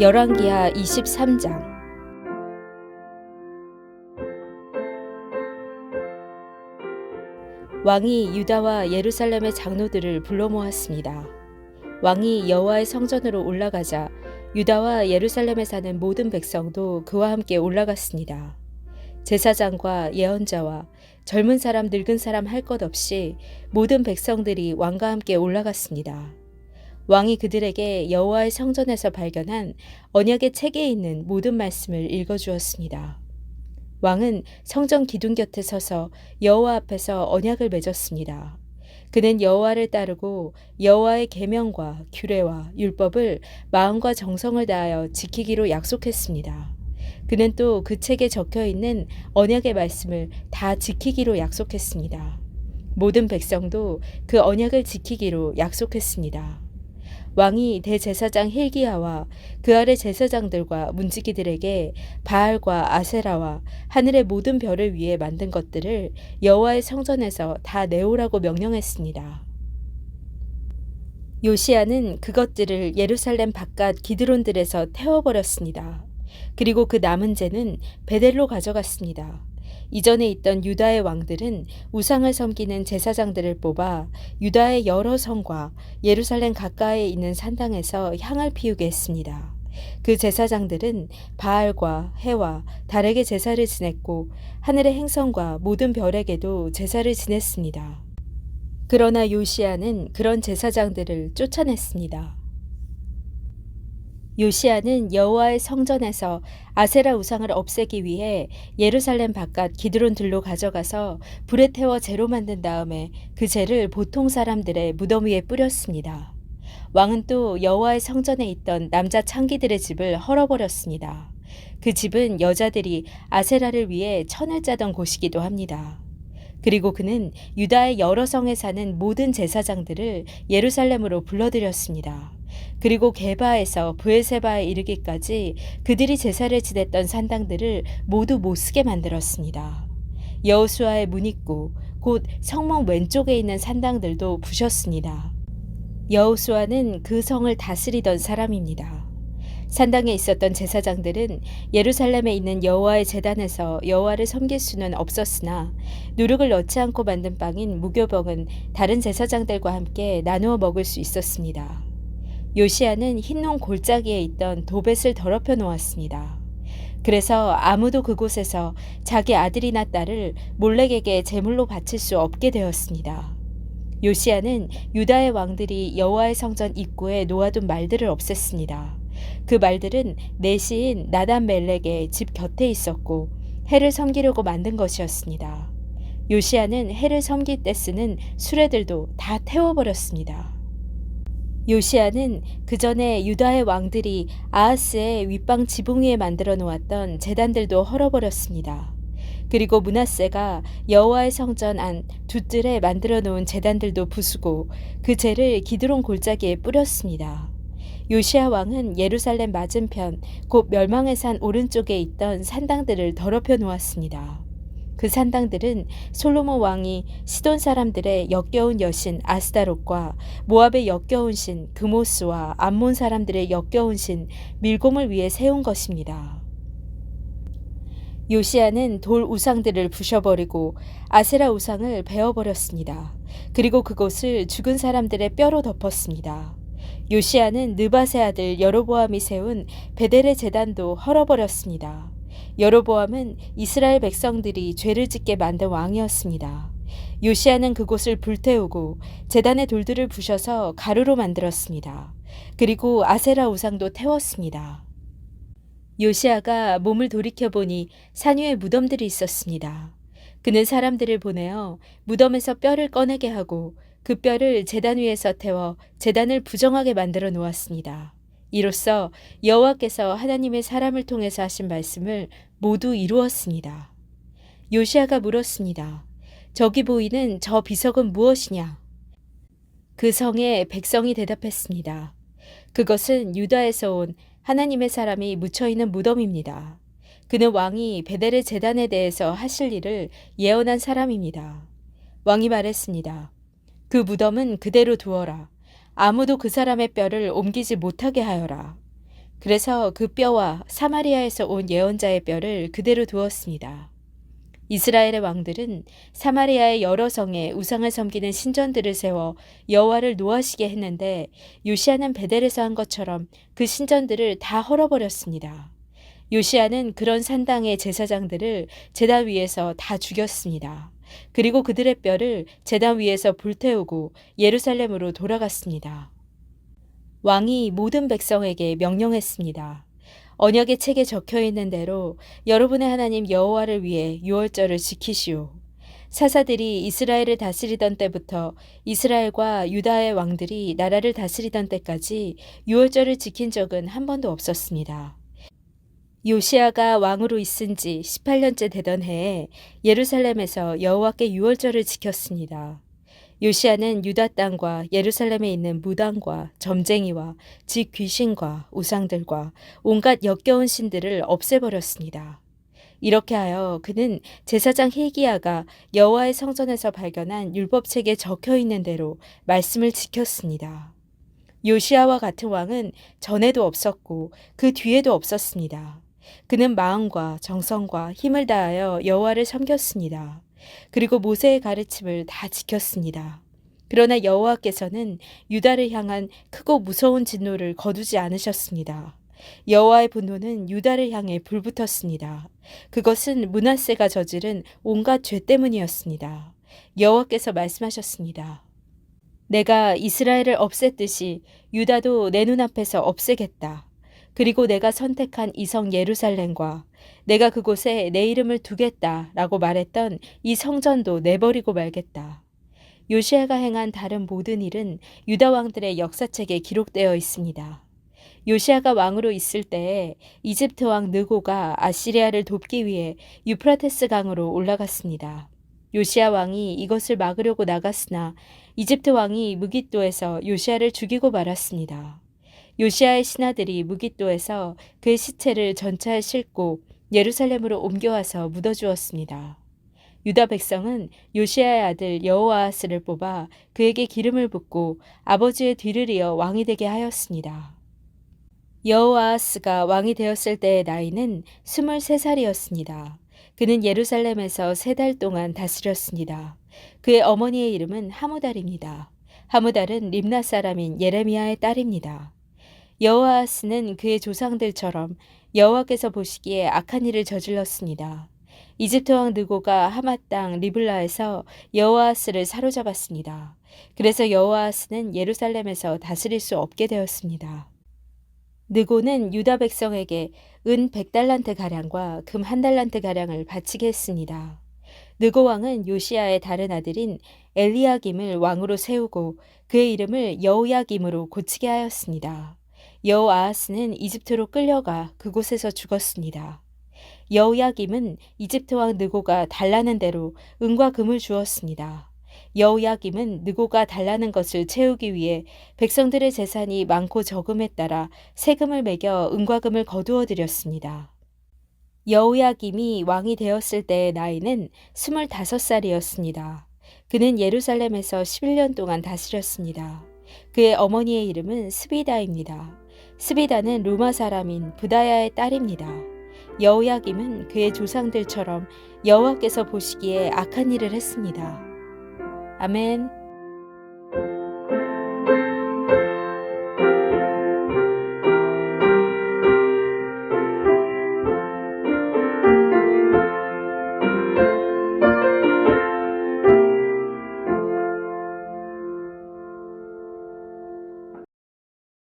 열왕기하 23장. 왕이 유다와 예루살렘의 장로들을 불러 모았습니다. 왕이 여호와의 성전으로 올라가자 유다와 예루살렘에 사는 모든 백성도 그와 함께 올라갔습니다. 제사장과 예언자와 젊은 사람 늙은 사람 할 것 없이 모든 백성들이 왕과 함께 올라갔습니다. 왕이 그들에게 여호와의 성전에서 발견한 언약의 책에 있는 모든 말씀을 읽어주었습니다. 왕은 성전 기둥 곁에 서서 여호와 앞에서 언약을 맺었습니다. 그는 여호와를 따르고 여호와의 계명과 규례와 율법을 마음과 정성을 다하여 지키기로 약속했습니다. 그는 또 그 책에 적혀 있는 언약의 말씀을 다 지키기로 약속했습니다. 모든 백성도 그 언약을 지키기로 약속했습니다. 왕이 대제사장 hil기야와 그 아래 제사장들과 문지기들에게 바알과 아세라와 하늘의 모든 별을 위해 만든 것들을 여호와의 성전에서 다 내오라고 명령했습니다. 요시야는 그것들을 예루살렘 바깥 기드론들에서 태워버렸습니다. 그리고 그 남은 재는 베델로 가져갔습니다. 이전에 있던 유다의 왕들은 우상을 섬기는 제사장들을 뽑아 유다의 여러 성과 예루살렘 가까이에 있는 산당에서 향을 피우게 했습니다. 그 제사장들은 바알과 해와 달에게 제사를 지냈고 하늘의 행성과 모든 별에게도 제사를 지냈습니다. 그러나 요시야는 그런 제사장들을 쫓아냈습니다. 요시야는 여호와의 성전에서 아세라 우상을 없애기 위해 예루살렘 바깥 기드론들로 가져가서 불에 태워 재로 만든 다음에 그 재를 보통 사람들의 무덤 위에 뿌렸습니다. 왕은 또 여호와의 성전에 있던 남자 창기들의 집을 헐어버렸습니다. 그 집은 여자들이 아세라를 위해 천을 짜던 곳이기도 합니다. 그리고 그는 유다의 여러 성에 사는 모든 제사장들을 예루살렘으로 불러들였습니다. 그리고 게바에서 브에세바에 이르기까지 그들이 제사를 지냈던 산당들을 모두 못쓰게 만들었습니다. 여호수아의 문입구 곧 성문 왼쪽에 있는 산당들도 부셨습니다. 여호수아는 그 성을 다스리던 사람입니다. 산당에 있었던 제사장들은 예루살렘에 있는 여호와의 제단에서 여호와를 섬길 수는 없었으나 누룩을 넣지 않고 만든 빵인 무교병은 다른 제사장들과 함께 나누어 먹을 수 있었습니다. 요시야는 흰농 골짜기에 있던 도벳을 더럽혀 놓았습니다. 그래서 아무도 그곳에서 자기 아들이나 딸을 몰렉에게 제물로 바칠 수 없게 되었습니다. 요시야는 유다의 왕들이 여호와의 성전 입구에 놓아둔 말들을 없앴습니다. 그 말들은 내시인 나단-멜렉의 집 곁에 있었고 해를 섬기려고 만든 것이었습니다. 요시야는 해를 섬길 때 쓰는 수레들도 다 태워버렸습니다. 요시야는 그 전에 유다의 왕들이 아하스의 윗방 지붕 위에 만들어 놓았던 제단들도 헐어버렸습니다. 그리고 므낫세가 여호와의 성전 안 두 뜰에 만들어 놓은 제단들도 부수고 그 재를 기드론 골짜기에 뿌렸습니다. 요시야 왕은 예루살렘 맞은편 곧 멸망의 산 오른쪽에 있던 산당들을 더럽혀 놓았습니다. 그 산당들은 솔로몬 왕이 시돈 사람들의 역겨운 여신 아스다롯과 모압의 역겨운 신 그모스와 암몬 사람들의 역겨운 신 밀곰을 위해 세운 것입니다. 요시야는 돌 우상들을 부셔버리고 아세라 우상을 베어버렸습니다. 그리고 그곳을 죽은 사람들의 뼈로 덮었습니다. 요시야는 느밧의 아들 여로보암이 세운 베델의 제단도 헐어버렸습니다. 여로보암은 이스라엘 백성들이 죄를 짓게 만든 왕이었습니다. 요시야는 그곳을 불태우고 제단의 돌들을 부셔서 가루로 만들었습니다. 그리고 아세라 우상도 태웠습니다. 요시야가 몸을 돌이켜보니 산 위에 무덤들이 있었습니다. 그는 사람들을 보내어 무덤에서 뼈를 꺼내게 하고 그 뼈를 제단 위에서 태워 제단을 부정하게 만들어 놓았습니다. 이로써 여호와께서 하나님의 사람을 통해서 하신 말씀을 모두 이루었습니다. 요시야가 물었습니다. 저기 보이는 저 비석은 무엇이냐? 그 성의 백성이 대답했습니다. 그것은 유다에서 온 하나님의 사람이 묻혀있는 무덤입니다. 그는 왕이 베델의 제단에 대해서 하실 일을 예언한 사람입니다. 왕이 말했습니다. 그 무덤은 그대로 두어라. 아무도 그 사람의 뼈를 옮기지 못하게 하여라. 그래서 그 뼈와 사마리아에서 온 예언자의 뼈를 그대로 두었습니다. 이스라엘의 왕들은 사마리아의 여러 성에 우상을 섬기는 신전들을 세워 여호와를 노하시게 했는데 요시야는 베델에서 한 것처럼 그 신전들을 다 헐어버렸습니다. 요시야는 그런 산당의 제사장들을 제단 위에서 다 죽였습니다. 그리고 그들의 뼈를 제단 위에서 불태우고 예루살렘으로 돌아갔습니다. 왕이 모든 백성에게 명령했습니다. 언약의 책에 적혀 있는 대로 여러분의 하나님 여호와를 위해 유월절을 지키시오. 사사들이 이스라엘을 다스리던 때부터 이스라엘과 유다의 왕들이 나라를 다스리던 때까지 유월절을 지킨 적은 한 번도 없었습니다. 요시야가 왕으로 있은 지 18년째 되던 해에 예루살렘에서 여호와께 유월절을 지켰습니다. 요시야는 유다 땅과 예루살렘에 있는 무당과 점쟁이와 집 귀신과 우상들과 온갖 역겨운 신들을 없애버렸습니다. 이렇게 하여 그는 제사장 hil기야가 여호와의 성전에서 발견한 율법책에 적혀 있는 대로 말씀을 지켰습니다. 요시야와 같은 왕은 전에도 없었고 그 뒤에도 없었습니다. 그는 마음과 정성과 힘을 다하여 여호와를 섬겼습니다. 그리고 모세의 가르침을 다 지켰습니다. 그러나 여호와께서는 유다를 향한 크고 무서운 진노를 거두지 않으셨습니다. 여호와의 분노는 유다를 향해 불붙었습니다. 그것은 므낫세가 저지른 온갖 죄 때문이었습니다. 여호와께서 말씀하셨습니다. 내가 이스라엘을 없앴듯이 유다도 내 눈앞에서 없애겠다. 그리고 내가 선택한 이 성 예루살렘과 내가 그곳에 내 이름을 두겠다라고 말했던 이 성전도 내버리고 말겠다. 요시야가 행한 다른 모든 일은 유다 왕들의 역사책에 기록되어 있습니다. 요시야가 왕으로 있을 때에 이집트 왕 느고가 아시리아를 돕기 위해 유프라테스 강으로 올라갔습니다. 요시야 왕이 이것을 막으려고 나갔으나 이집트 왕이 무깃도에서 요시야를 죽이고 말았습니다. 요시야의 신하들이 무깃도에서 그의 시체를 전차에 싣고 예루살렘으로 옮겨와서 묻어주었습니다. 유다 백성은 요시야의 아들 여호아하스를 뽑아 그에게 기름을 붓고 아버지의 뒤를 이어 왕이 되게 하였습니다. 여호아하스가 왕이 되었을 때의 나이는 23살이었습니다. 그는 예루살렘에서 3달 동안 다스렸습니다. 그의 어머니의 이름은 하무달입니다. 하무달은 림나 사람인 예레미야의 딸입니다. 여호아하스는 그의 조상들처럼 여호와께서 보시기에 악한 일을 저질렀습니다. 이집트 왕 느고가 하맛 땅 리블라에서 여호아하스를 사로잡았습니다. 그래서 여호아하스는 예루살렘에서 다스릴 수 없게 되었습니다. 느고는 유다 백성에게 은 100달란트 가량과 금 1달란트 가량을 바치게 했습니다. 느고 왕은 요시야의 다른 아들인 엘리야김을 왕으로 세우고 그의 이름을 여호야김으로 고치게 하였습니다. 여호아하스는 이집트로 끌려가 그곳에서 죽었습니다. 여호야김은 이집트 왕 느고가 달라는 대로 은과 금을 주었습니다. 여호야김은 느고가 달라는 것을 채우기 위해 백성들의 재산이 많고 적음에 따라 세금을 매겨 은과 금을 거두어 드렸습니다. 여호야김이 왕이 되었을 때의 나이는 25살이었습니다. 그는 예루살렘에서 11년 동안 다스렸습니다. 그의 어머니의 이름은 스비다입니다. 스비다는 루마 사람인 부다야의 딸입니다. 여호야김은 그의 조상들처럼 여호와께서 보시기에 악한 일을 했습니다. 아멘.